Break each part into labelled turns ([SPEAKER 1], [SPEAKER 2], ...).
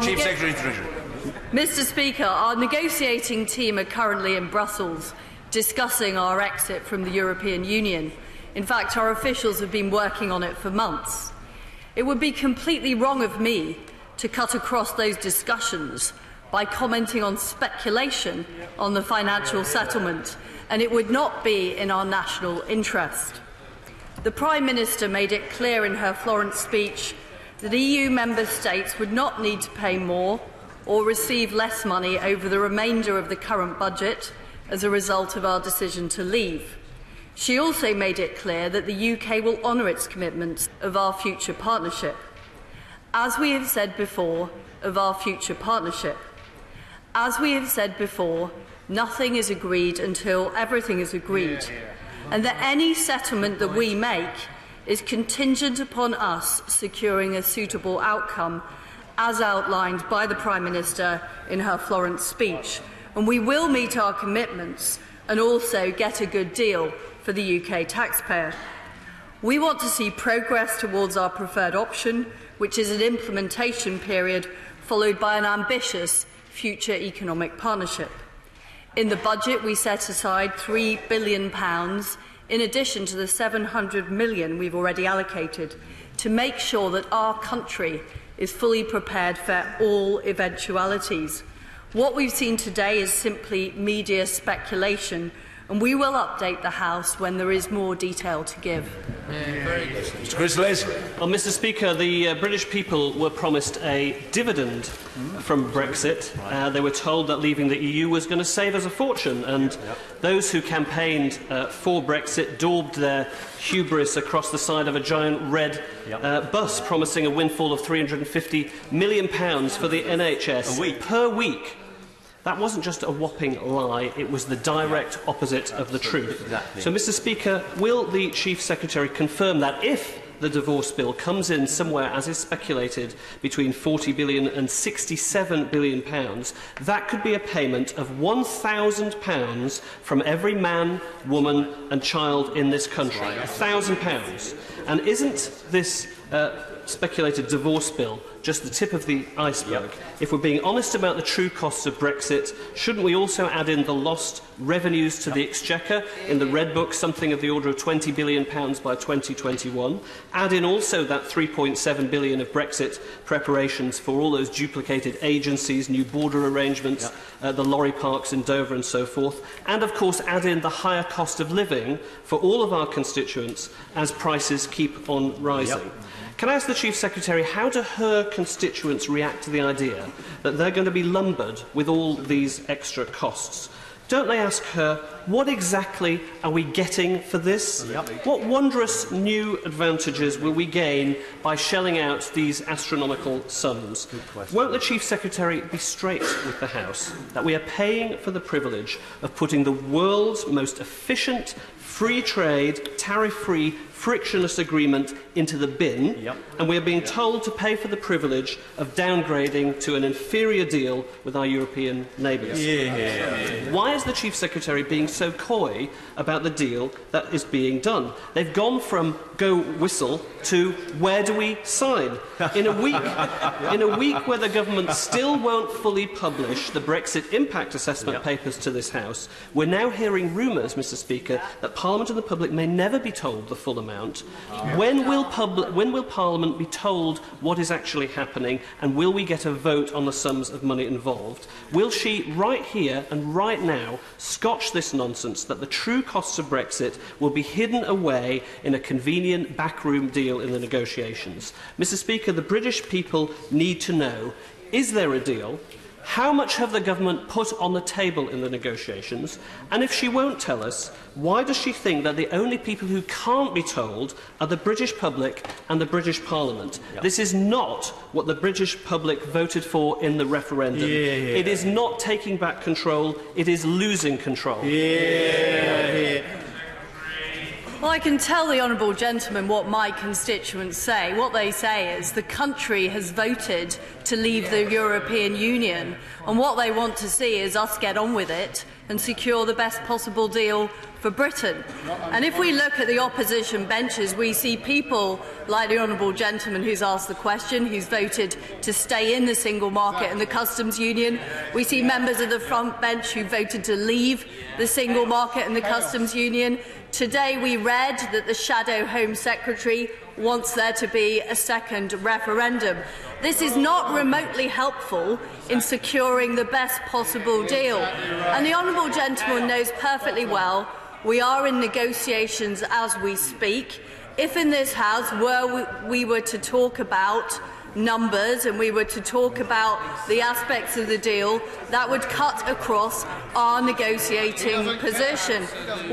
[SPEAKER 1] Chief Secretary of the Treasury.
[SPEAKER 2] Mr. Speaker, our negotiating team are currently in Brussels discussing our exit from the European Union. In fact, our officials have been working on it for months. It would be completely wrong of me to cut across those discussions by commenting on speculation on the financial settlement, and it would not be in our national interest. The Prime Minister made it clear in her Florence speech that EU member states would not need to pay more or receive less money over the remainder of the current budget as a result of our decision to leave. She also made it clear that the UK will honour its commitments of our future partnership. As we have said before, nothing is agreed until everything is agreed, and that any settlement that we make is contingent upon us securing a suitable outcome, as outlined by the Prime Minister in her Florence speech. And we will meet our commitments and also get a good deal for the UK taxpayer. We want to see progress towards our preferred option, which is an implementation period followed by an ambitious future economic partnership. In the budget, we set aside £3 billion in addition to the £700 million we've already allocated, to make sure that our country is fully prepared for all eventualities. What we've seen today is simply media speculation, and we will update the House when there is more detail to give.
[SPEAKER 1] Mr. Chris Leslie.
[SPEAKER 3] Well, Mr. Speaker, the British people were promised a dividend from Brexit. They were told that leaving the EU was going to save us a fortune, and those who campaigned for Brexit daubed their hubris across the side of a giant red bus, promising a windfall of £350 million for the NHS per week. That wasn't just a whopping lie, it was the direct opposite of the truth.
[SPEAKER 1] Exactly.
[SPEAKER 3] So, Mr. Speaker, will the Chief Secretary confirm that if the divorce bill comes in somewhere, as is speculated, between £40 billion and £67 billion, that could be a payment of £1,000 from every man, woman and child in this country? £1,000. And isn't this speculated divorce bill just the tip of the iceberg? If we're being honest about the true costs of Brexit, shouldn't we also add in the lost revenues to the Exchequer in the Red Book, something of the order of £20 billion by 2021? Add in also that £3.7 billion of Brexit preparations for all those duplicated agencies, new border arrangements, the lorry parks in Dover and so forth, and of course add in the higher cost of living for all of our constituents as prices keep on rising. Can I ask the Chief Secretary, how do her constituents react to the idea that they're going to be lumbered with all these extra costs? Don't they ask her, what exactly are we getting for this? What wondrous new advantages will we gain by shelling out these astronomical sums? Won't the Chief Secretary be straight with the House that we are paying for the privilege of putting the world's most efficient, free trade, tariff-free, frictionless agreement into the bin, and we are being told to pay for the privilege of downgrading to an inferior deal with our European neighbours? Why is the Chief Secretary being so coy about the deal that is being done? They've gone from go whistle to where do we sign? In a week where the government still won't fully publish the Brexit impact assessment papers to this House, we're now hearing rumours, Mr. Speaker, that Parliament and the public may never be told the full amount. When will Parliament be told what is actually happening, and will we get a vote on the sums of money involved? Will she, right here and right now, scotch this nonsense that the true costs of Brexit will be hidden away in a convenient backroom deal in the negotiations? Mr. Speaker, the British people need to know, is there a deal? How much have the government put on the table in the negotiations? And if she won't tell us, why does she think that the only people who can't be told are the British public and the British Parliament? This is not what the British public voted for in the referendum. It is not taking back control, it is losing control.
[SPEAKER 2] Well, I can tell the honourable gentleman what my constituents say. What they say is the country has voted to leave the European Union, and what they want to see is us get on with it, and secure the best possible deal for Britain. And if we look at the opposition benches, we see people like the honourable gentleman who's asked the question, who's voted to stay in the single market and the customs union. We see members of the front bench who voted to leave the single market and the customs union. Today we read that the Shadow Home Secretary wants there to be a second referendum. This is not remotely helpful in securing the best possible deal. And the honourable gentleman knows perfectly well we are in negotiations as we speak. If in this House we were to talk about numbers and we were to talk about the aspects of the deal, that would cut across our negotiating position.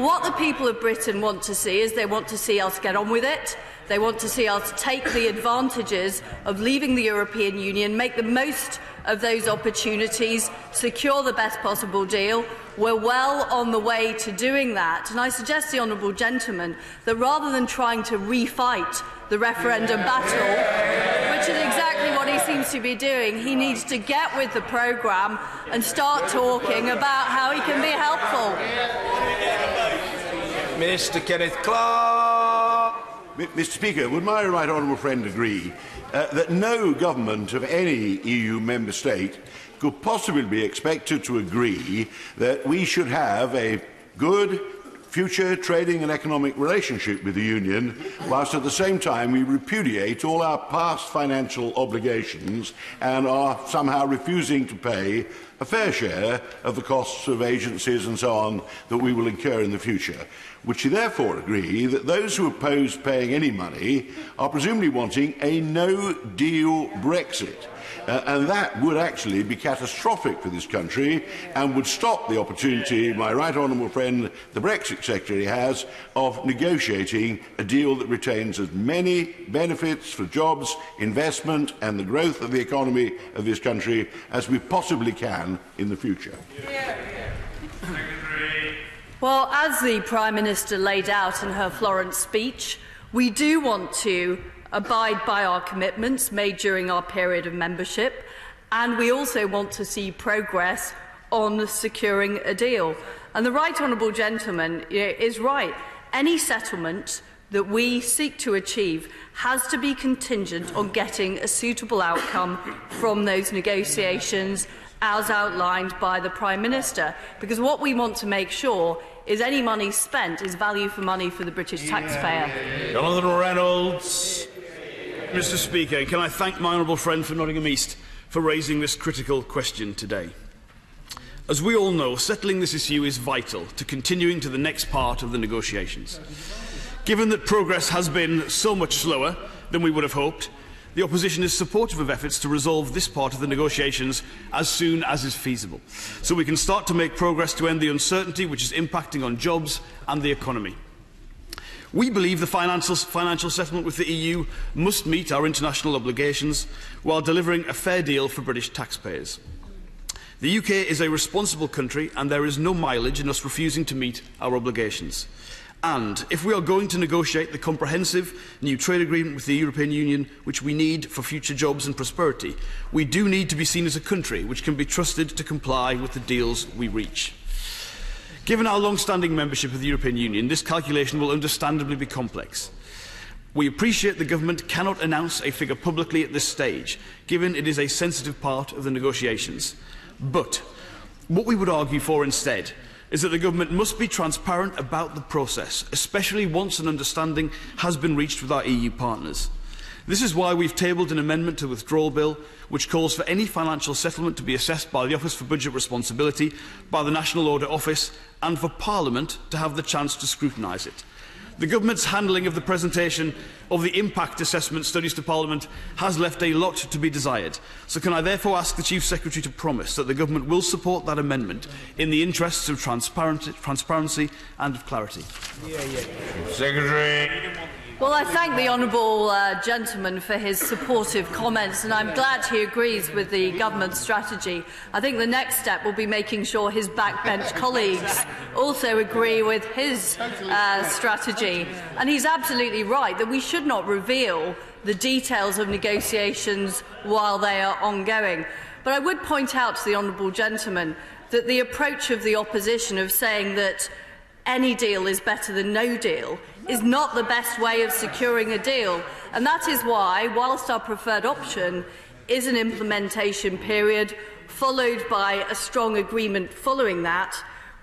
[SPEAKER 2] What the people of Britain want to see is they want to see us get on with it. They want to see us take the advantages of leaving the European Union, make the most of those opportunities, secure the best possible deal. We're well on the way to doing that. And I suggest to the honourable gentleman that rather than trying to refight the referendum battle, which is exactly what he seems to be doing, he needs to get with the programme and start talking about how he can be helpful.
[SPEAKER 1] Mr. Kenneth Clark.
[SPEAKER 4] Mr. Speaker, would my right honourable friend agree that no government of any EU member state could possibly be expected to agree that we should have a good future trading and economic relationship with the Union, whilst at the same time we repudiate all our past financial obligations and are somehow refusing to pay a fair share of the costs of agencies and so on that we will incur in the future? Would she therefore agree that those who oppose paying any money are presumably wanting a no-deal Brexit? And that would actually be catastrophic for this country and would stop the opportunity my right honourable friend, the Brexit Secretary, has of negotiating a deal that retains as many benefits for jobs, investment and the growth of the economy of this country as we possibly can in the future.
[SPEAKER 2] Well, as the Prime Minister laid out in her Florence speech, we do want to abide by our commitments made during our period of membership, and we also want to see progress on securing a deal. And the right honourable gentleman is right. Any settlement that we seek to achieve has to be contingent on getting a suitable outcome from those negotiations as outlined by the Prime Minister, because what we want to make sure is any money spent is value for money for the British taxpayer.
[SPEAKER 1] Jonathan Reynolds.
[SPEAKER 5] Mr. Speaker, can I thank my honourable friend for Nottingham East for raising this critical question today. As we all know, settling this issue is vital to continuing to the next part of the negotiations. Given that progress has been so much slower than we would have hoped, the opposition is supportive of efforts to resolve this part of the negotiations as soon as is feasible, so we can start to make progress to end the uncertainty which is impacting on jobs and the economy. We believe the financial settlement with the EU must meet our international obligations while delivering a fair deal for British taxpayers. The UK is a responsible country and there is no mileage in us refusing to meet our obligations. And if we are going to negotiate the comprehensive new trade agreement with the European Union which we need for future jobs and prosperity, we do need to be seen as a country which can be trusted to comply with the deals we reach. Given our long-standing membership of the European Union, this calculation will understandably be complex. We appreciate the government cannot announce a figure publicly at this stage, given it is a sensitive part of the negotiations. But what we would argue for instead is that the government must be transparent about the process, especially once an understanding has been reached with our EU partners. This is why we've tabled an amendment to the withdrawal bill which calls for any financial settlement to be assessed by the Office for Budget Responsibility, by the National Audit Office and for Parliament to have the chance to scrutinise it. The government's handling of the presentation of the impact assessment studies to Parliament has left a lot to be desired. So can I therefore ask the Chief Secretary to promise that the government will support that amendment in the interests of transparency and of clarity?
[SPEAKER 1] Secretary.
[SPEAKER 2] Well, I thank the honourable gentleman for his supportive comments, and I'm glad he agrees with the government's strategy. I think the next step will be making sure his backbench colleagues also agree with his strategy. And he's absolutely right that we should not reveal the details of negotiations while they are ongoing. But I would point out to the honourable gentleman that the approach of the opposition of saying that any deal is better than no deal is not the best way of securing a deal. And that is why, whilst our preferred option is an implementation period followed by a strong agreement following that,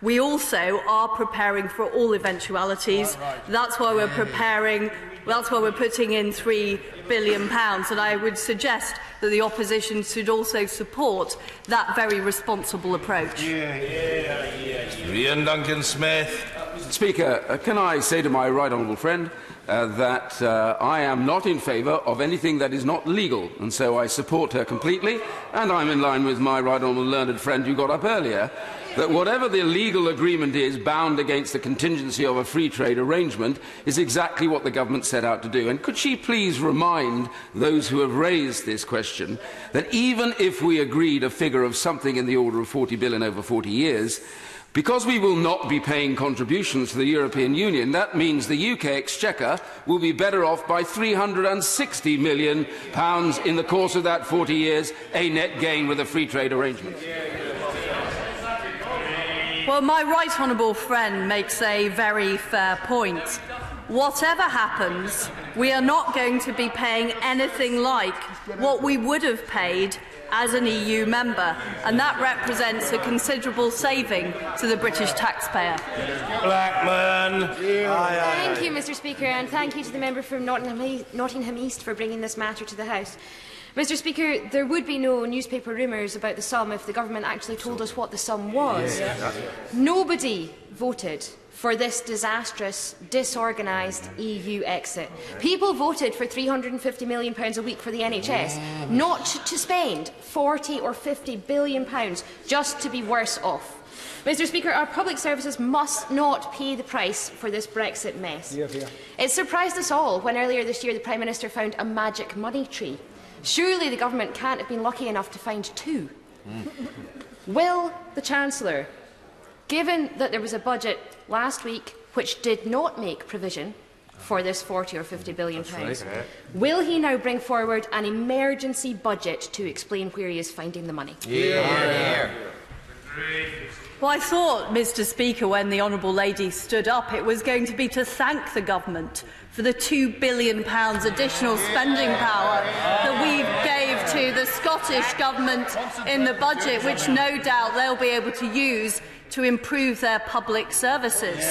[SPEAKER 2] we also are preparing for all eventualities. That's why we're putting in £3 billion, and I would suggest that the opposition should also support that very responsible approach.
[SPEAKER 1] Ian Duncan Smith.
[SPEAKER 6] Speaker, can I say to my right honourable friend that I am not in favour of anything that is not legal, and so I support her completely, and I'm in line with my right honourable learned friend who got up earlier, that whatever the legal agreement is bound against the contingency of a free trade arrangement is exactly what the government set out to do. And could she please remind those who have raised this question that even if we agreed a figure of something in the order of 40 billion over 40 years, because we will not be paying contributions to the European Union, that means the UK Exchequer will be better off by £360 million in the course of that 40 years, a net gain with a free trade arrangement.
[SPEAKER 2] Well, my right honourable friend makes a very fair point. Whatever happens, we are not going to be paying anything like what we would have paid as an EU member, and that represents a considerable saving to the British taxpayer.
[SPEAKER 1] Blackman.
[SPEAKER 7] Thank you, Mr. Speaker, and thank you to the member from Nottingham East for bringing this matter to the House. Mr. Speaker, there would be no newspaper rumours about the sum if the government actually told us what the sum was. Nobody voted for this disastrous, disorganised EU exit. People voted for £350 million a week for the NHS, not to spend £40 or £50 billion just to be worse off. Mr. Speaker, our public services must not pay the price for this Brexit mess. It surprised us all when earlier this year the Prime Minister found a magic money tree. Surely the government can't have been lucky enough to find two. Will the Chancellor, given that there was a budget last week which did not make provision for this 40 or 50 billion pounds, will he now bring forward an emergency budget to explain where he is finding the money?
[SPEAKER 2] Well, I thought, Mr. Speaker, when the Honourable Lady stood up, it was going to be to thank the government for the £2 billion additional spending power that we gave to the Scottish Government in the budget, which no doubt they'll be able to use to improve their public services.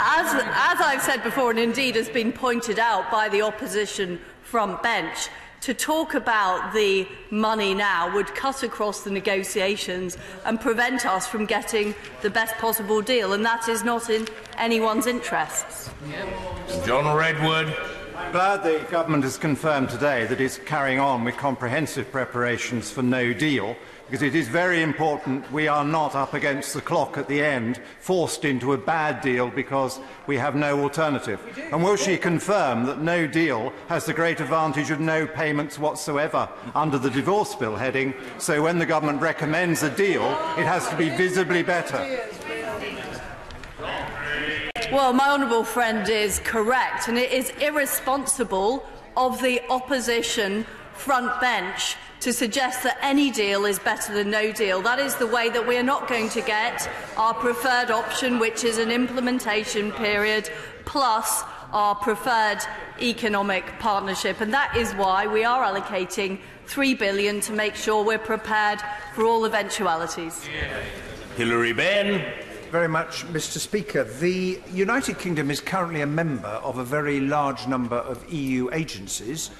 [SPEAKER 2] As I've said before, and indeed has been pointed out by the opposition front bench, to talk about the money now would cut across the negotiations and prevent us from getting the best possible deal, and that is not in anyone's interests.
[SPEAKER 1] John Redwood.
[SPEAKER 8] Glad the government has confirmed today that it's carrying on with comprehensive preparations for no deal, because it is very important we are not up against the clock at the end, forced into a bad deal because we have no alternative. And will she confirm that no deal has the great advantage of no payments whatsoever under the divorce bill heading, so when the government recommends a deal, it has to be visibly better?
[SPEAKER 2] Well, my honourable friend is correct, and it is irresponsible of the opposition front bench to suggest that any deal is better than no deal. That is the way that we are not going to get our preferred option, which is an implementation period plus our preferred economic partnership. And that is why we are allocating £3 billion to make sure we're prepared for all eventualities.
[SPEAKER 1] Hilary Benn.
[SPEAKER 9] Very much, Mr. Speaker. The United Kingdom is currently a member of a very large number of EU agencies,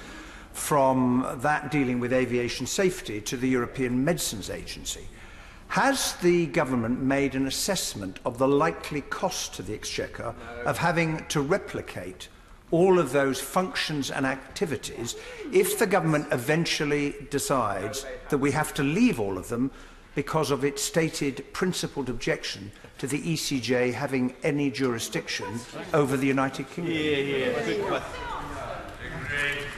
[SPEAKER 9] from that dealing with aviation safety to the European Medicines Agency. Has the government made an assessment of the likely cost to the Exchequer of having to replicate all of those functions and activities if the government eventually decides that we have to leave all of them because of its stated principled objection to the ECJ having any jurisdiction over the United Kingdom?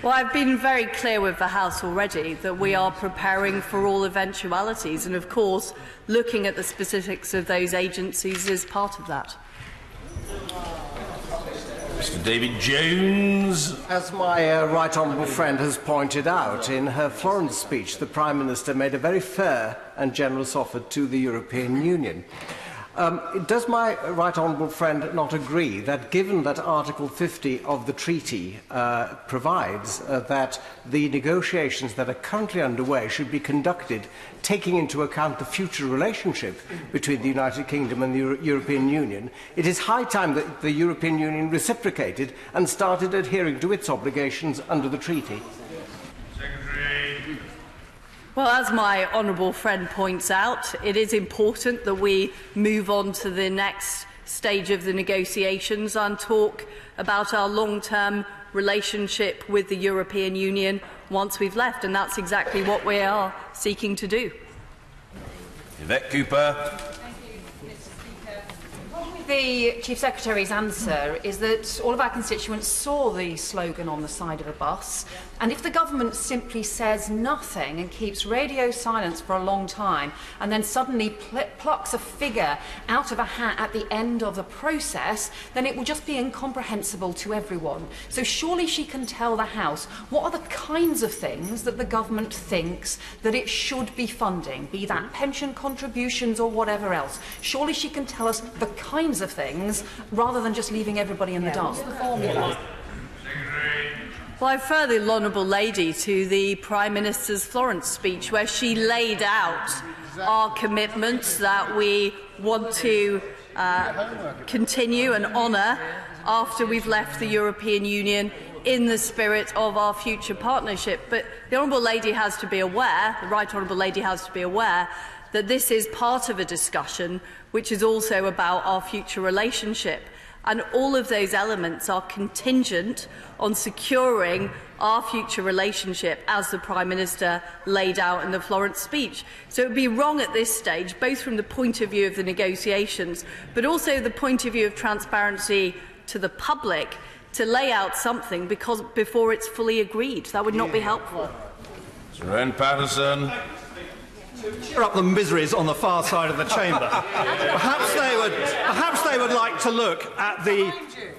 [SPEAKER 2] Well, I've been very clear with the House already that we are preparing for all eventualities, and of course looking at the specifics of those agencies is part of that.
[SPEAKER 1] Mr. David Jones.
[SPEAKER 10] As my right honourable friend has pointed out, in her Florence speech, the Prime Minister made a very fair and generous offer to the European Union. Does my right honourable friend not agree that, given that Article 50 of the treaty provides that the negotiations that are currently underway should be conducted taking into account the future relationship between the United Kingdom and the European Union, it is high time that the European Union reciprocated and started adhering to its obligations under the treaty?
[SPEAKER 2] Well, as my honourable friend points out, it is important that we move on to the next stage of the negotiations and talk about our long-term relationship with the European Union once we've left, and that's exactly what we are seeking to do.
[SPEAKER 1] Yvette Cooper.
[SPEAKER 11] The Chief Secretary's answer is that all of our constituents saw the slogan on the side of a bus, and if the government simply says nothing and keeps radio silence for a long time and then suddenly plucks a figure out of a hat at the end of the process, then it will just be incomprehensible to everyone. So surely she can tell the House what are the kinds of things that the government thinks that it should be funding, be that pension contributions or whatever else. Surely she can tell us the kinds of things rather than just leaving everybody in the dark.
[SPEAKER 2] Well, I refer the Honourable Lady to the Prime Minister's Florence speech, where she laid out our commitments that we want to continue and honour after we've left the European Union in the spirit of our future partnership. But the Honourable Lady has to be aware, the Right Honourable Lady has to be aware, that this is part of a discussion which is also about our future relationship. And all of those elements are contingent on securing our future relationship, as the Prime Minister laid out in the Florence speech. So it would be wrong at this stage, both from the point of view of the negotiations, but also the point of view of transparency to the public, to lay out something before it's fully agreed. That would not be helpful.
[SPEAKER 1] Sir Owen Patterson.
[SPEAKER 8] Cheer up the miseries on the far side of the chamber. Perhaps they would like to look at the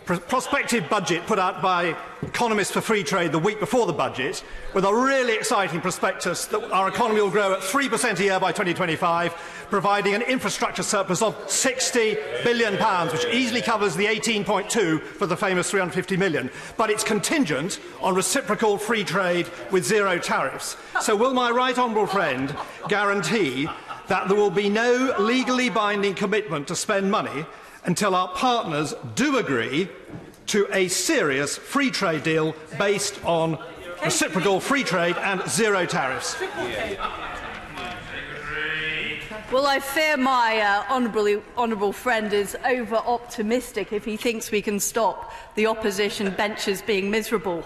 [SPEAKER 8] prospective budget put out by Economists for Free Trade the week before the budget, with a really exciting prospectus that our economy will grow at 3% a year by 2025, providing an infrastructure surplus of £60 billion, which easily covers the 18.2 for the famous 350 million. But it's contingent on reciprocal free trade with zero tariffs. So will my right honourable friend guarantee that there will be no legally binding commitment to spend money until our partners do agree to a serious free trade deal based on reciprocal free trade and zero tariffs?
[SPEAKER 2] Well, I fear my honourable friend is over-optimistic if he thinks we can stop the opposition benches being miserable.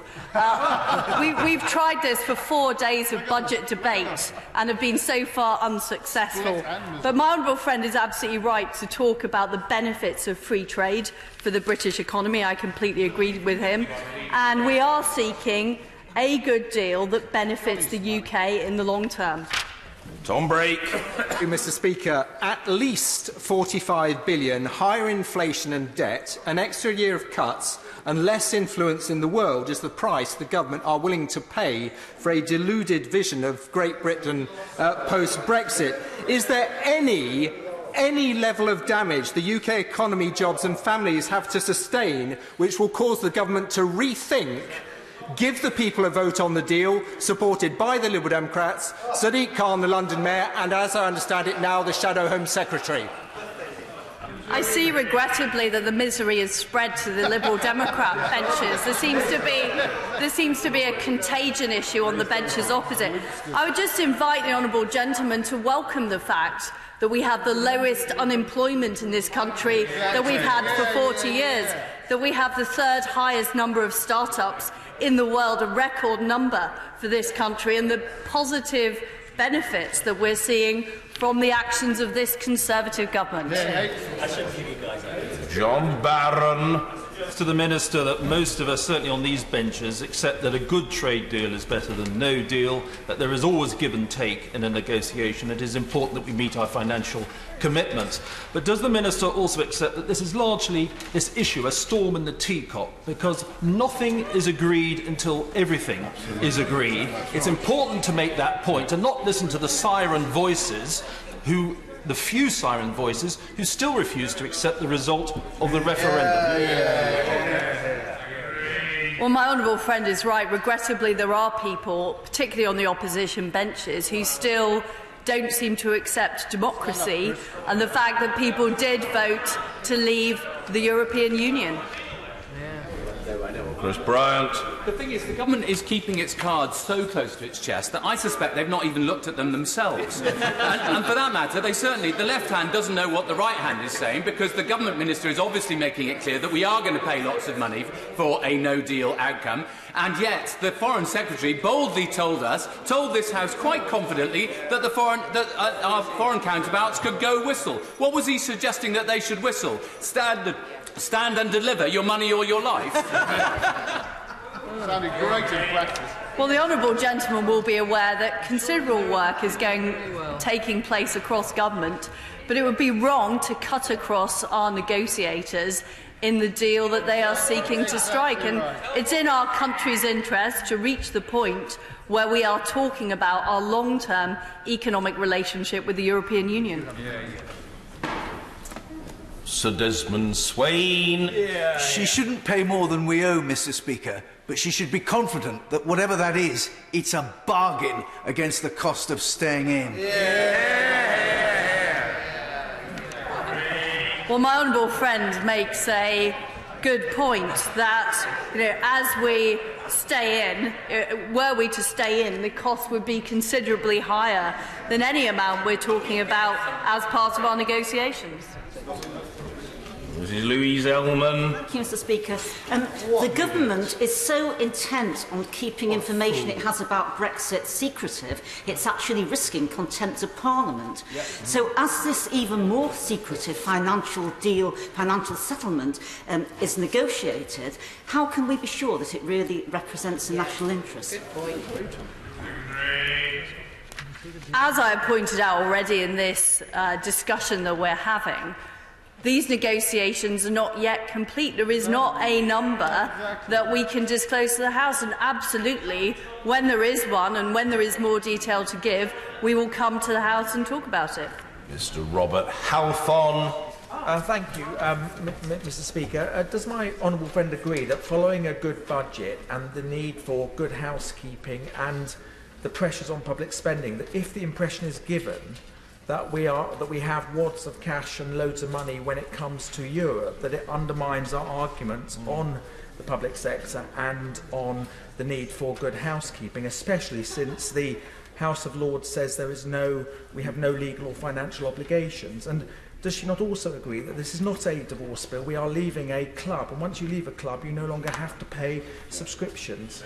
[SPEAKER 2] We've tried this for 4 days of budget debate and have been so far unsuccessful. But my honourable friend is absolutely right to talk about the benefits of free trade for the British economy. I completely agree with him. And we are seeking a good deal that benefits the UK in the long term.
[SPEAKER 1] Tom Brake.
[SPEAKER 12] Mr. Speaker, at least £45 billion, higher inflation and debt, an extra year of cuts and less influence in the world is the price the government are willing to pay for a deluded vision of Great Britain post-Brexit. Is there any level of damage the UK economy, jobs and families have to sustain which will cause the government to rethink, give the people a vote on the deal, supported by the Liberal Democrats, Sadiq Khan, the London Mayor, and, as I understand it now, the Shadow Home Secretary?
[SPEAKER 2] I see, regrettably, that the misery is spread to the Liberal Democrat benches. There seems to be a contagion issue on the benches opposite. I would just invite the honourable gentleman to welcome the fact that we have the lowest unemployment in this country that we've had for 40 years, that we have the third highest number of start-ups in the world, a record number for this country, and the positive benefits that we're seeing from the actions of this Conservative government.
[SPEAKER 1] John Barron.
[SPEAKER 13] sense to the Minister that most of us, certainly on these benches, accept that a good trade deal is better than no deal, that there is always give and take in a negotiation. It is important that we meet our financial commitments. But does the Minister also accept that this is largely, this issue, a storm in the teacup, because nothing is agreed until everything is agreed? It's important to make that point and not listen to the siren voices the few siren voices who still refuse to accept the result of the referendum.
[SPEAKER 2] Well, my honourable friend is right. Regrettably, there are people, particularly on the opposition benches, who still don't seem to accept democracy and the fact that people did vote to leave the European Union.
[SPEAKER 1] Chris Bryant.
[SPEAKER 14] The thing is, the government is keeping its cards so close to its chest that I suspect they've not even looked at them themselves. and for that matter, the left hand doesn't know what the right hand is saying, because the government minister is obviously making it clear that we are going to pay lots of money for a no-deal outcome. And yet, the Foreign Secretary boldly told this House quite confidently, that our foreign counterparts could go whistle. What was he suggesting that they should whistle? Stand and deliver your money or your life?
[SPEAKER 15] Sounded great in practice.
[SPEAKER 2] Well, the honourable gentleman will be aware that considerable work is taking place across government, but it would be wrong to cut across our negotiators in the deal that they are seeking to strike. And it's in our country's interest to reach the point where we are talking about our long-term economic relationship with the European Union.
[SPEAKER 1] Sir Desmond Swain.
[SPEAKER 16] She shouldn't pay more than we owe, Mr. Speaker, but she should be confident that whatever that is, it's a bargain against the cost of staying in.
[SPEAKER 2] Well, my honourable friend makes a good point that, as we stay in, were we to stay in, the cost would be considerably higher than any amount we're talking about as part of our negotiations.
[SPEAKER 1] Mrs. Louise Ellman.
[SPEAKER 17] Thank you, Mr. Speaker. The government is so intent on keeping information it has about Brexit secretive, it's actually risking contempt of Parliament. So as this even more secretive financial settlement is negotiated, how can we be sure that it really represents the national interest?
[SPEAKER 2] As I have pointed out already in this discussion that we're having, these negotiations are not yet complete. There is not a number that we can disclose to the House, and absolutely, when there is one and when there is more detail to give, we will come to the House and talk about it.
[SPEAKER 1] Mr. Robert Halfon.
[SPEAKER 18] Thank you, Mr. Speaker. Does my honourable friend agree that following a good budget and the need for good housekeeping and the pressures on public spending, that if the impression is given that we have wads of cash and loads of money when it comes to Europe, that it undermines our arguments on the public sector and on the need for good housekeeping, especially since the House of Lords says we have no legal or financial obligations? And does she not also agree that this is not a divorce bill? We are leaving a club, and once you leave a club, you no longer have to pay subscriptions.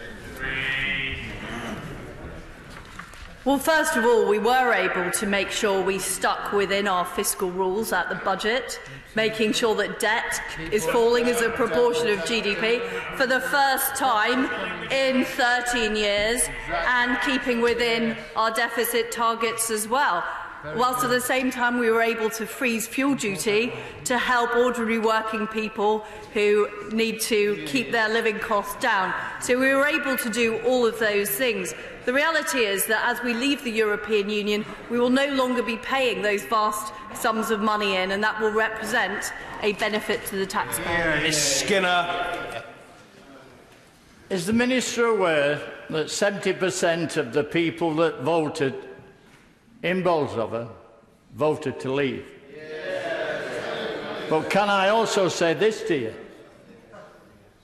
[SPEAKER 2] Well, first of all, we were able to make sure we stuck within our fiscal rules at the budget, making sure that debt is falling as a proportion of GDP for the first time in 13 years, and keeping within our deficit targets as well. Whilst at the same time we were able to freeze fuel duty to help ordinary working people who need to keep their living costs down. So we were able to do all of those things. The reality is that as we leave the European Union, we will no longer be paying those vast sums of money in, and that will represent a benefit to the taxpayer.
[SPEAKER 1] Ms. Skinner.
[SPEAKER 19] Is the Minister aware that 70% of the people that voted in Bolsover voted to leave? But can I also say this to you?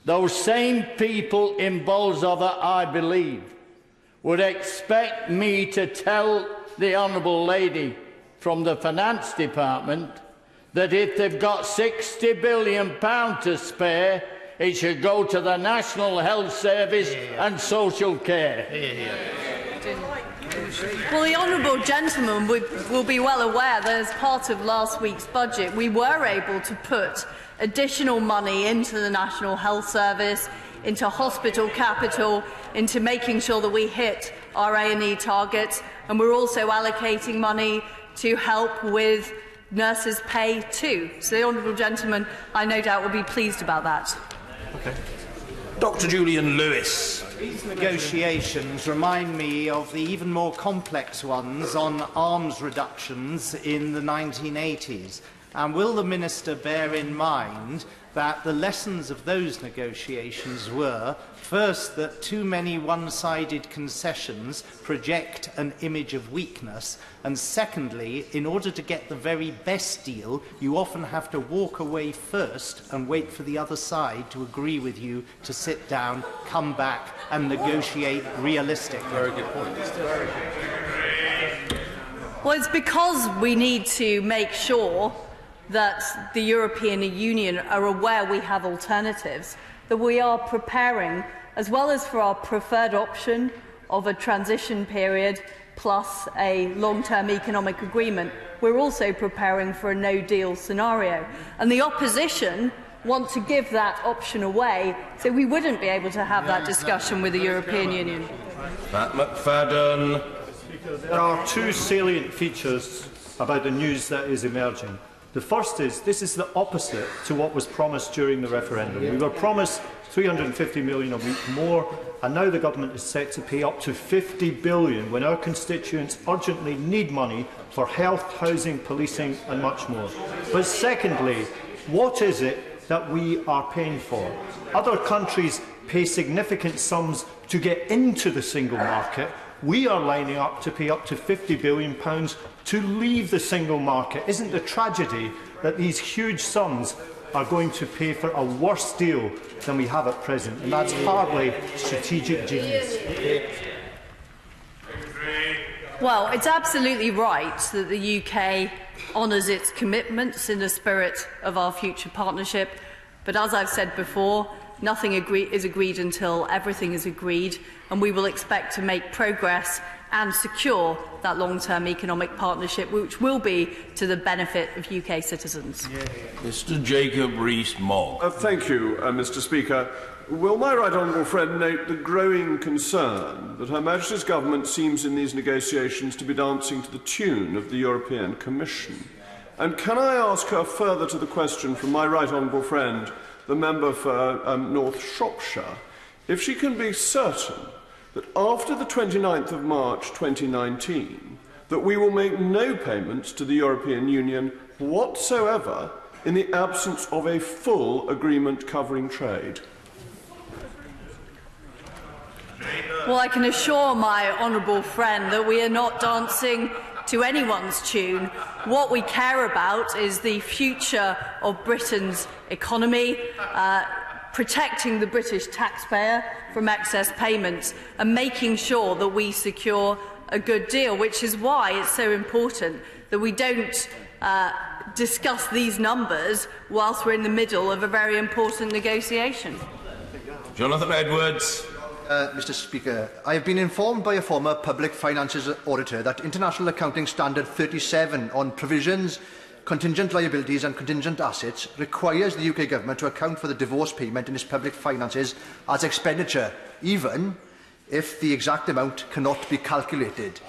[SPEAKER 19] Those same people in Bolsover, I believe, would expect me to tell the Honourable Lady from the Finance Department that if they've got £60 billion to spare, it should go to the National Health Service and social care.
[SPEAKER 2] Well, the honourable gentleman will be well aware that as part of last week's budget, we were able to put additional money into the National Health Service, into hospital capital, into making sure that we hit our A&E targets, and we're also allocating money to help with nurses' pay too. So the honourable gentleman, I no doubt, will be pleased about that.
[SPEAKER 1] Okay. Dr. Julian Lewis.
[SPEAKER 15] These negotiations remind me of the even more complex ones on arms reductions in the 1980s. And will the Minister bear in mind that the lessons of those negotiations were, first, that too many one-sided concessions project an image of weakness, and secondly, in order to get the very best deal, you often have to walk away first and wait for the other side to agree with you to sit down, come back and negotiate realistically.
[SPEAKER 1] Very good point.
[SPEAKER 2] Well, it's because we need to make sure that the European Union are aware we have alternatives, that we are preparing, as well as for our preferred option of a transition period plus a long-term economic agreement, we're also preparing for a no-deal scenario. And the opposition want to give that option away, so we wouldn't be able to have that discussion with the European Union.
[SPEAKER 1] Matt McFadden.
[SPEAKER 20] There are two salient features about the news that is emerging. The first is this is the opposite to what was promised during the referendum. We were promised £350 million a week more, and now the government is set to pay up to £50 billion when our constituents urgently need money for health, housing, policing and much more. But secondly, what is it that we are paying for? Other countries pay significant sums to get into the single market. We are lining up to pay up to £50 billion to leave the single market. Isn't the tragedy that these huge sums are going to pay for a worse deal than we have at present? And that's hardly strategic genius.
[SPEAKER 2] Well, it's absolutely right that the UK honours its commitments in the spirit of our future partnership. But as I've said before, nothing is agreed until everything is agreed, and we will expect to make progress and secure that long-term economic partnership, which will be to the benefit of UK citizens.
[SPEAKER 1] Mr. Jacob Rees-Mogg.
[SPEAKER 21] Thank you, Mr. Speaker. Will my right honourable friend note the growing concern that Her Majesty's Government seems in these negotiations to be dancing to the tune of the European Commission? And can I ask her further to the question from my right honourable friend, the member for North Shropshire, if she can be certain that after the 29th of March 2019, that we will make no payments to the European Union whatsoever in the absence of a full agreement covering trade?
[SPEAKER 2] Well, I can assure my honourable friend that we are not dancing to anyone's tune. What we care about is the future of Britain's economy, protecting the British taxpayer from excess payments and making sure that we secure a good deal, which is why it's so important that we don't discuss these numbers whilst we're in the middle of a very important negotiation.
[SPEAKER 1] Jonathan Edwards.
[SPEAKER 22] Mr. Speaker, I have been informed by a former Public Finances Auditor that International Accounting Standard 37 on provisions, contingent liabilities and contingent assets requires the UK Government to account for the divorce payment in its public finances as expenditure, even if the exact amount cannot be calculated.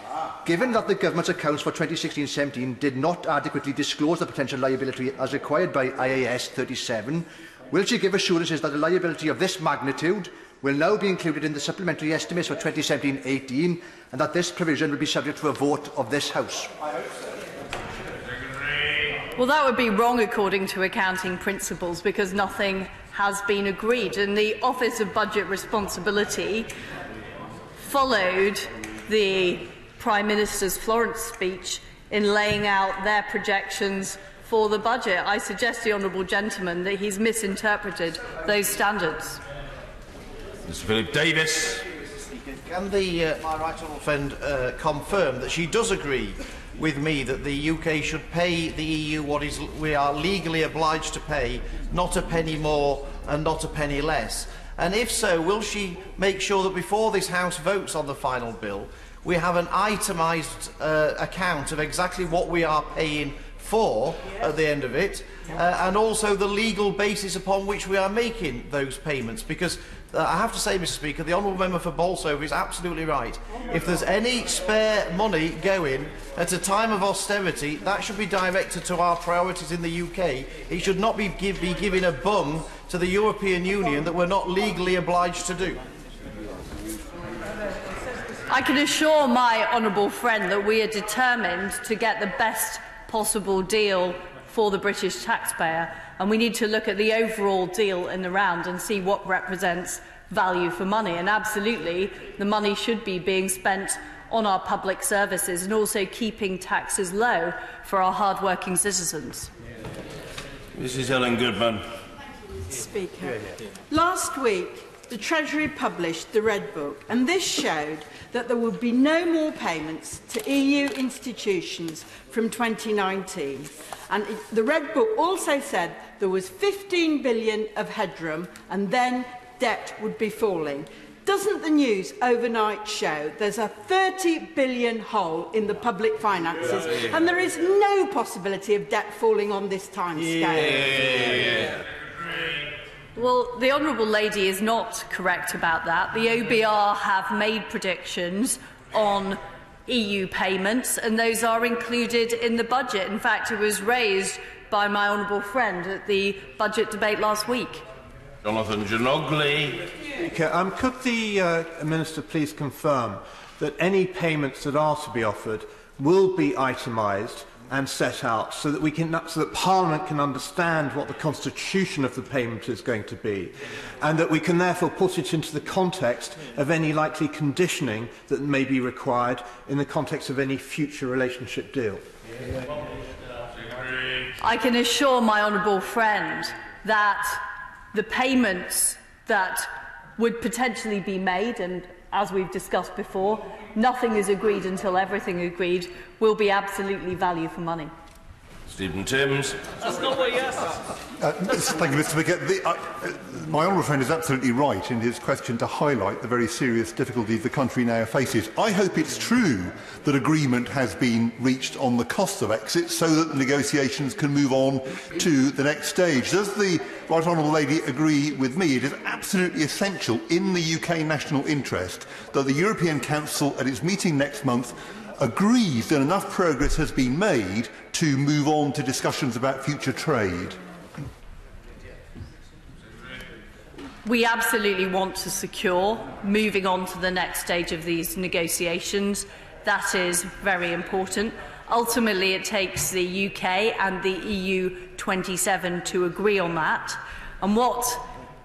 [SPEAKER 22] Given that the Government's accounts for 2016-17 did not adequately disclose the potential liability as required by IAS 37, will she give assurances that a liability of this magnitude will now be included in the supplementary estimates for 2017-18 and that this provision will be subject to a vote of this House?
[SPEAKER 2] Well, that would be wrong according to accounting principles because nothing has been agreed. And the Office of Budget Responsibility followed the Prime Minister's Florence speech in laying out their projections for the budget. I suggest to the honourable gentleman that he's misinterpreted those standards.
[SPEAKER 1] Mr. Philip Davis.
[SPEAKER 23] Can my right honourable friend confirm that she does agree with me that the UK should pay the EU what we are legally obliged to pay, not a penny more and not a penny less? And if so, will she make sure that before this House votes on the final bill, we have an itemised account of exactly what we are paying for at the end of it, and also the legal basis upon which we are making those payments. Because I have to say, Mr. Speaker, the honourable member for Bolsover is absolutely right. If there's any spare money going at a time of austerity, that should be directed to our priorities in the UK. It should not be giving a bung to the European Union that we're not legally obliged to do.
[SPEAKER 2] I can assure my honourable friend that we are determined to get the best possible deal for the British taxpayer, and we need to look at the overall deal in the round and see what represents value for money. And absolutely, the money should be being spent on our public services and also keeping taxes low for our hard-working citizens.
[SPEAKER 1] Mrs. Helen Goodman.
[SPEAKER 3] Speaker. Last week, the Treasury published the Red Book, and this showed that there would be no more payments to EU institutions from 2019. And the Red Book also said there was 15 billion of headroom, and then debt would be falling. Doesn't the news overnight show there's a 30 billion hole in the public finances, and there is no possibility of debt falling on this timescale?
[SPEAKER 2] Well, the honourable lady is not correct about that. The OBR have made predictions on EU payments, and those are included in the budget. In fact, it was raised by my honourable friend at the budget debate last week.
[SPEAKER 1] Jonathan Ginogly.
[SPEAKER 9] Could the Minister please confirm that any payments that are to be offered will be itemised and set out so that Parliament can understand what the constitution of the payment is going to be, and that we can therefore put it into the context of any likely conditioning that may be required in the context of any future relationship deal?
[SPEAKER 2] I can assure my honourable friend that the payments that would potentially be made, and as we've discussed before, nothing is agreed until everything agreed, will be absolutely value for money.
[SPEAKER 1] Stephen Timms.
[SPEAKER 4] That's not what he asked.
[SPEAKER 5] Thank you, Mr. Speaker. My honourable friend is absolutely right in his question to highlight the very serious difficulties the country now faces. I hope it's true that agreement has been reached on the cost of exit so that the negotiations can move on to the next stage. Does the Right Honourable Lady agree with me? It is absolutely essential in the UK national interest that the European Council at its meeting next month agrees that enough progress has been made to move on to discussions about future trade.
[SPEAKER 2] We absolutely want to secure moving on to the next stage of these negotiations. That is very important. Ultimately, it takes the UK and the EU 27 to agree on that. And what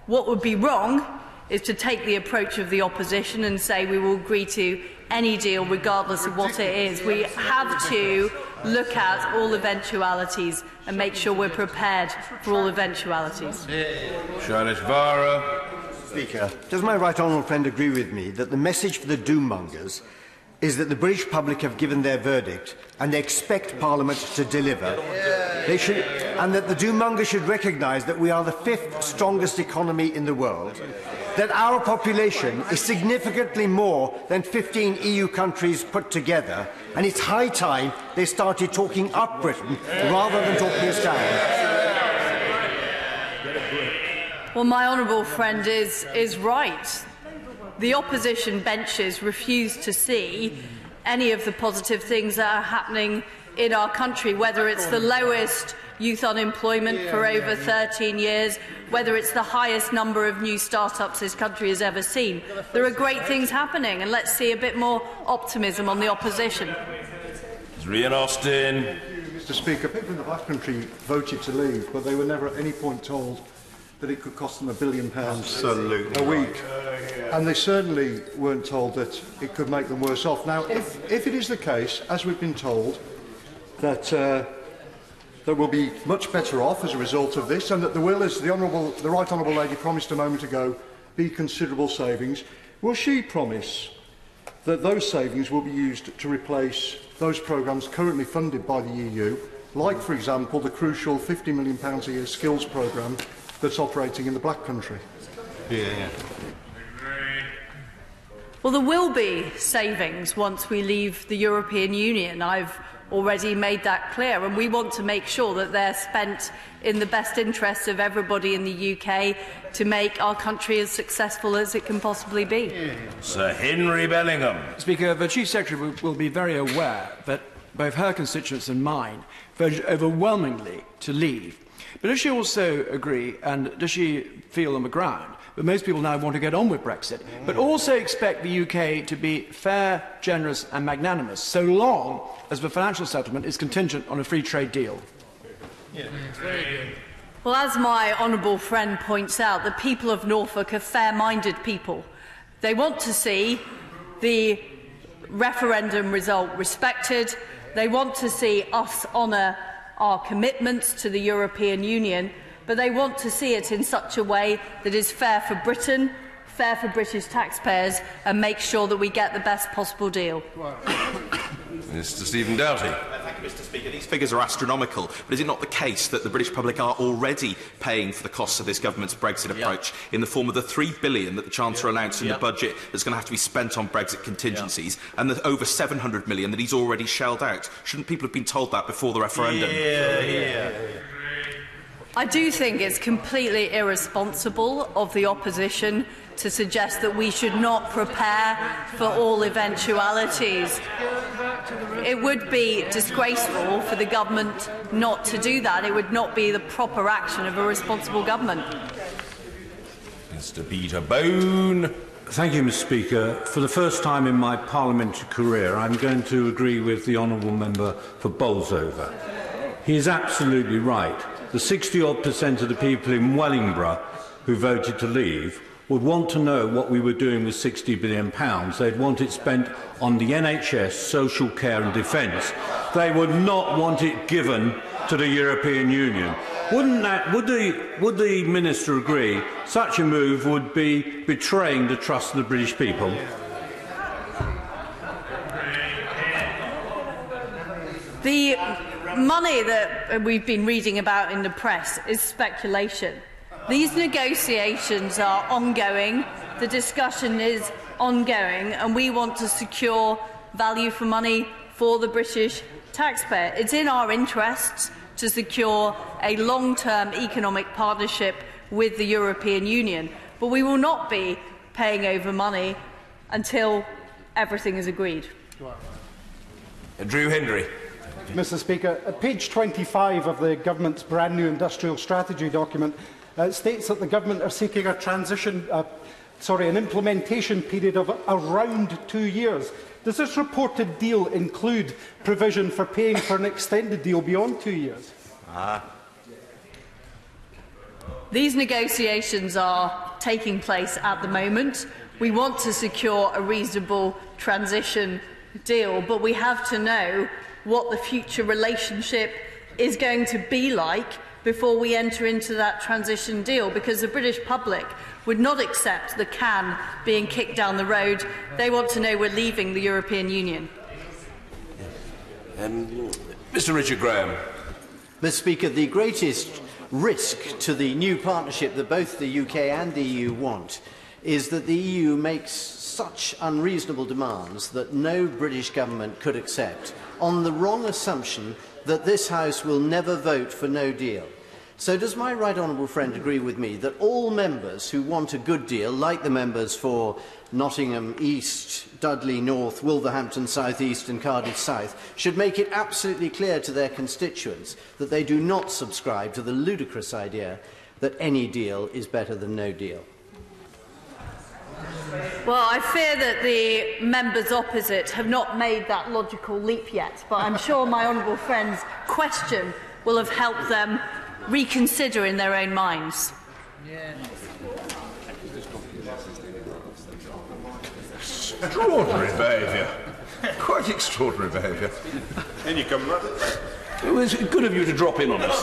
[SPEAKER 2] would be wrong is to take the approach of the opposition and say we will agree to any deal regardless of what it is. We have to look at all eventualities and make sure we're prepared for all eventualities.
[SPEAKER 1] Shailesh Vara.
[SPEAKER 22] Speaker, does my right honourable friend agree with me that the message for the doommongers is that the British public have given their verdict and they expect Parliament to deliver? They should, and that the doommongers should recognise that we are the 5th strongest economy in the world, that our population is significantly more than 15 EU countries put together, and it's high time they started talking up Britain rather than talking us down.
[SPEAKER 2] Well, my honourable friend is right. The opposition benches refuse to see any of the positive things that are happening in our country, whether it's the lowest youth unemployment for over 13 years, whether it's the highest number of new start-ups this country has ever seen. There are great things happening, and let's see a bit more optimism on the opposition.
[SPEAKER 1] Rhian Austin.
[SPEAKER 5] Mr. Speaker, people in the Black Country voted to leave, but they were never at any point told that it could cost them £1 billion a week. And they certainly weren't told that it could make them worse off. Now, if it is the case, as we've been told, that they will be much better off as a result of this, and that there will, as the Right Honourable Lady promised a moment ago, be considerable savings, will she promise that those savings will be used to replace those programmes currently funded by the EU, like, for example, the crucial £50 million a year skills programme that's operating in the Black Country?
[SPEAKER 2] Well, there will be savings once we leave the European Union. I've already made that clear, and we want to make sure that they're spent in the best interests of everybody in the UK to make our country as successful as it can possibly be.
[SPEAKER 1] Sir Henry Bellingham.
[SPEAKER 4] Speaker, the Chief Secretary will be very aware that both her constituents and mine voted overwhelmingly to leave. But does she also agree, and does she feel on the ground, that most people now want to get on with Brexit, but also expect the UK to be fair, generous and magnanimous, so long as the financial settlement is contingent on a free trade deal?
[SPEAKER 2] Well, as my honourable friend points out, the people of Norfolk are fair-minded people. They want to see the referendum result respected. They want to see us honour our commitments to the European Union, but they want to see it in such a way that is fair for Britain, fair for British taxpayers, and make sure that we get the best possible deal.
[SPEAKER 1] Mr. Stephen Doughty.
[SPEAKER 6] Thank you, Mr. Speaker. These figures are astronomical, but is it not the case that the British public are already paying for the costs of this government's Brexit approach in the form of the £3 billion that the Chancellor announced in the budget that's going to have to be spent on Brexit contingencies, and the over £700 million that he's already shelled out? Shouldn't people have been told that before the referendum?
[SPEAKER 2] I do think it's completely irresponsible of the opposition to suggest that we should not prepare for all eventualities. It would be disgraceful for the government not to do that. It would not be the proper action of a responsible government.
[SPEAKER 1] Mr. Peter Bone.
[SPEAKER 7] Thank you, Mr. Speaker. For the first time in my parliamentary career, I'm going to agree with the honourable member for Bolsover. He is absolutely right. The 60-odd% of the people in Wellingborough who voted to leave would want to know what we were doing with £60 billion. They'd want it spent on the NHS, social care and defence. They would not want it given to the European Union. Would the Minister agree such a move would be betraying the trust of the British people?
[SPEAKER 2] The money that we've been reading about in the press is speculation. These negotiations are ongoing, the discussion is ongoing, and we want to secure value for money for the British taxpayer. It's in our interests to secure a long-term economic partnership with the European Union, but we will not be paying over money until everything is agreed.
[SPEAKER 1] Drew Hendry.
[SPEAKER 24] Mr. Speaker, at page 25 of the Government's brand new industrial strategy document, states that the Government are seeking an implementation period of around 2 years. Does this reported deal include provision for paying for an extended deal beyond 2 years?
[SPEAKER 2] These negotiations are taking place at the moment. We want to secure a reasonable transition deal, but we have to know what the future relationship is going to be like before we enter into that transition deal, because the British public would not accept the can being kicked down the road. They want to know we're leaving the European Union.
[SPEAKER 1] Mr. Richard Graham.
[SPEAKER 23] Mr. Speaker, the greatest risk to the new partnership that both the UK and the EU want is that the EU makes such unreasonable demands that no British government could accept, on the wrong assumption that this House will never vote for no deal. So does my right honourable friend agree with me that all members who want a good deal, like the members for Nottingham East, Dudley North, Wolverhampton South East and Cardiff South, should make it absolutely clear to their constituents that they do not subscribe to the ludicrous idea that any deal is better than no deal?
[SPEAKER 2] Well, I fear that the members opposite have not made that logical leap yet, but I'm sure my honourable friend's question will have helped them reconsider in their own minds.
[SPEAKER 1] Extraordinary behaviour. Quite extraordinary behaviour. In you come, Rudd. It was good of you to drop in on us.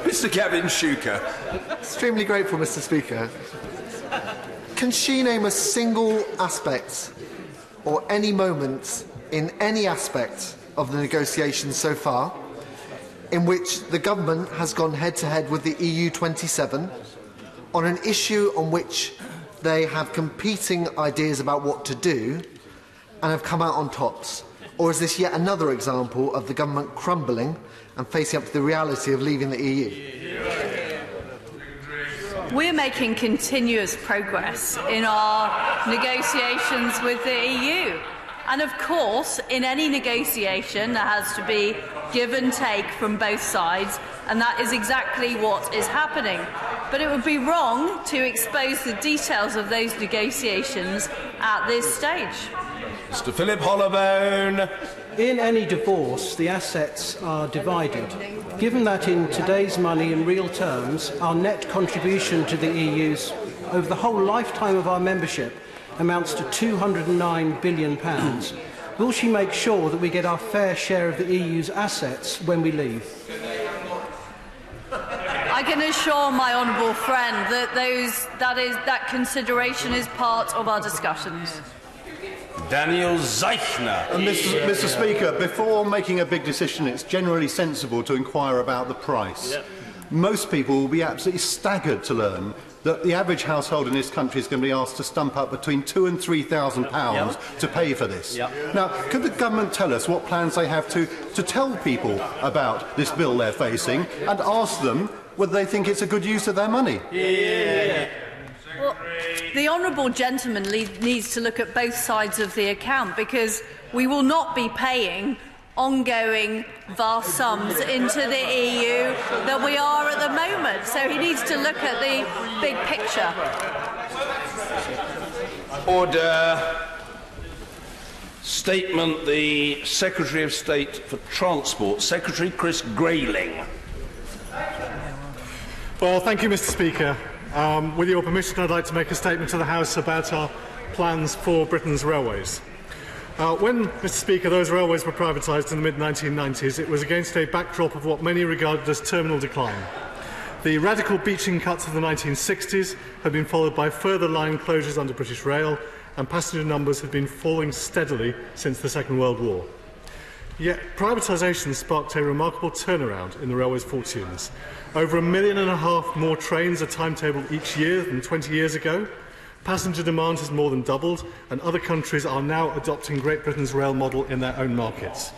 [SPEAKER 1] Mr. Gavin Shuker.
[SPEAKER 25] Extremely grateful, Mr. Speaker. Can she name a single aspect or any moment in any aspect of the negotiations so far in which the government has gone head-to-head with the EU 27 on an issue on which they have competing ideas about what to do, and have come out on tops? Or is this yet another example of the government crumbling and facing up to the reality of leaving the EU?
[SPEAKER 2] We're making continuous progress in our negotiations with the EU. And of course, in any negotiation, there has to be give and take from both sides, and that is exactly what is happening. But it would be wrong to expose the details of those negotiations at this stage.
[SPEAKER 1] Mr. Philip Hollowbone.
[SPEAKER 8] In any divorce, the assets are divided. Given that in today's money, in real terms, our net contribution to the EU's over the whole lifetime of our membership amounts to £209 billion, will she make sure that we get our fair share of the EU's assets when we leave?
[SPEAKER 2] I can assure my honourable friend that that consideration is part of our discussions.
[SPEAKER 1] Daniel Zeichner.
[SPEAKER 5] Mr. Speaker, before making a big decision, it's generally sensible to inquire about the price. Yep. Most people will be absolutely staggered to learn that the average household in this country is going to be asked to stump up between £2,000 and £3,000 to pay for this. Yep. Now, could the government tell us what plans they have to tell people about this bill they're facing and ask them whether they think it's a good use of their money?
[SPEAKER 2] Yeah. Well, the honourable gentleman needs to look at both sides of the account, because we will not be paying ongoing vast sums into the EU that we are at the moment. So he needs to look at the big picture.
[SPEAKER 1] Order. Statement, the Secretary of State for Transport, Secretary Chris Grayling.
[SPEAKER 10] Well, thank you, Mr. Speaker. With your permission, I'd like to make a statement to the House about our plans for Britain's railways. When, Mr. Speaker, those railways were privatised in the mid-1990s, it was against a backdrop of what many regarded as terminal decline. The radical beaching cuts of the 1960s had been followed by further line closures under British Rail, and passenger numbers had been falling steadily since the Second World War. Yet privatisation sparked a remarkable turnaround in the railway's fortunes. Over 1.5 million more trains are timetabled each year than 20 years ago. Passenger demand has more than doubled, and other countries are now adopting Great Britain's rail model in their own markets.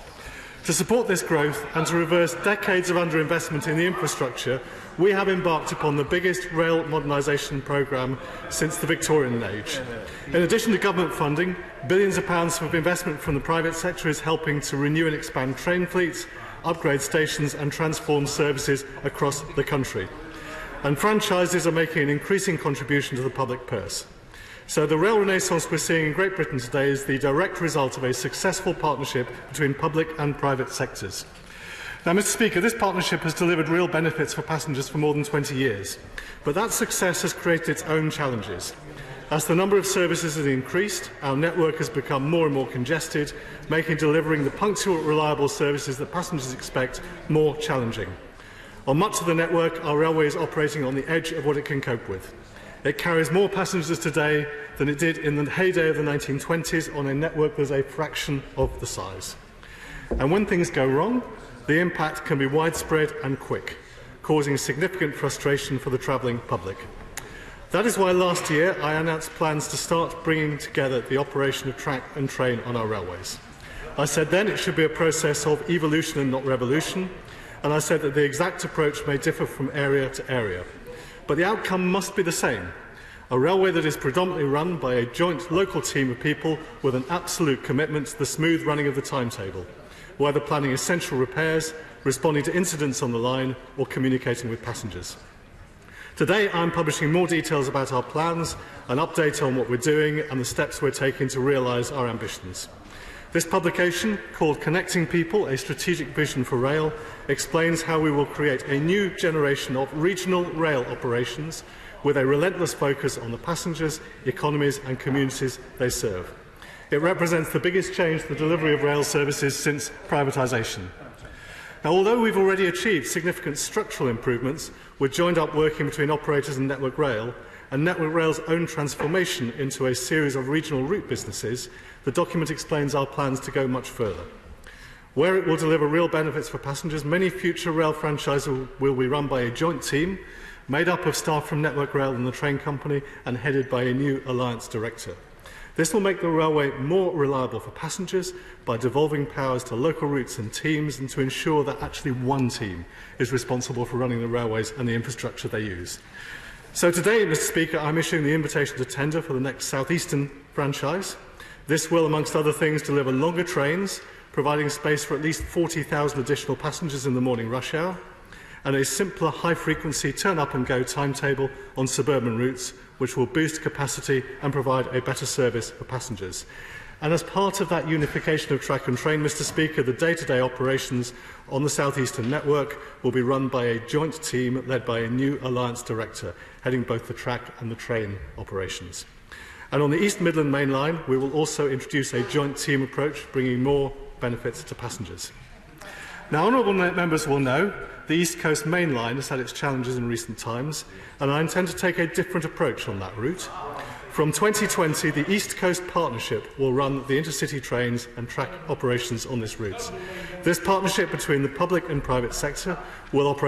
[SPEAKER 10] To support this growth and to reverse decades of underinvestment in the infrastructure, we have embarked upon the biggest rail modernisation programme since the Victorian age. In addition to government funding, billions of pounds of investment from the private sector is helping to renew and expand train fleets, upgrade stations and transform services across the country. And franchises are making an increasing contribution to the public purse. So the rail renaissance we're seeing in Great Britain today is the direct result of a successful partnership between public and private sectors. Now, Mr. Speaker, this partnership has delivered real benefits for passengers for more than 20 years, but that success has created its own challenges. As the number of services has increased, our network has become more and more congested, making delivering the punctual, reliable services that passengers expect more challenging. On much of the network, our railway is operating on the edge of what it can cope with. It carries more passengers today than it did in the heyday of the 1920s on a network that is a fraction of the size. And when things go wrong, the impact can be widespread and quick, causing significant frustration for the travelling public. That is why last year I announced plans to start bringing together the operation of track and train on our railways. I said then it should be a process of evolution and not revolution, and I said that the exact approach may differ from area to area. But the outcome must be the same: a railway that is predominantly run by a joint local team of people with an absolute commitment to the smooth running of the timetable, whether planning essential repairs, responding to incidents on the line, or communicating with passengers. Today I am publishing more details about our plans, an update on what we're doing and the steps we're taking to realise our ambitions. This publication, called Connecting People, a Strategic Vision for Rail, explains how we will create a new generation of regional rail operations with a relentless focus on the passengers, economies and communities they serve. It represents the biggest change to the delivery of rail services since privatisation. Now, although we've already achieved significant structural improvements, we're joined up working between operators and Network Rail, and Network Rail's own transformation into a series of regional route businesses, the document explains our plans to go much further. Where it will deliver real benefits for passengers, many future rail franchises will be run by a joint team, made up of staff from Network Rail and the train company, and headed by a new alliance director. This will make the railway more reliable for passengers by devolving powers to local routes and teams, and to ensure that actually one team is responsible for running the railways and the infrastructure they use. So today, Mr. Speaker, I'm issuing the invitation to tender for the next South Eastern franchise. This will, amongst other things, deliver longer trains, providing space for at least 40,000 additional passengers in the morning rush hour, and a simpler high-frequency turn-up-and-go timetable on suburban routes, which will boost capacity and provide a better service for passengers. And as part of that unification of track and train, Mr. Speaker, the day-to-day operations on the South Eastern network will be run by a joint team led by a new alliance director, heading both the track and the train operations. And on the East Midland Main Line, we will also introduce a joint team approach, bringing more benefits to passengers. Now, honourable members will know the East Coast Main Line has had its challenges in recent times, and I intend to take a different approach on that route. From 2020, the East Coast Partnership will run the intercity trains and track operations on this route. This partnership between the public and private sector will operate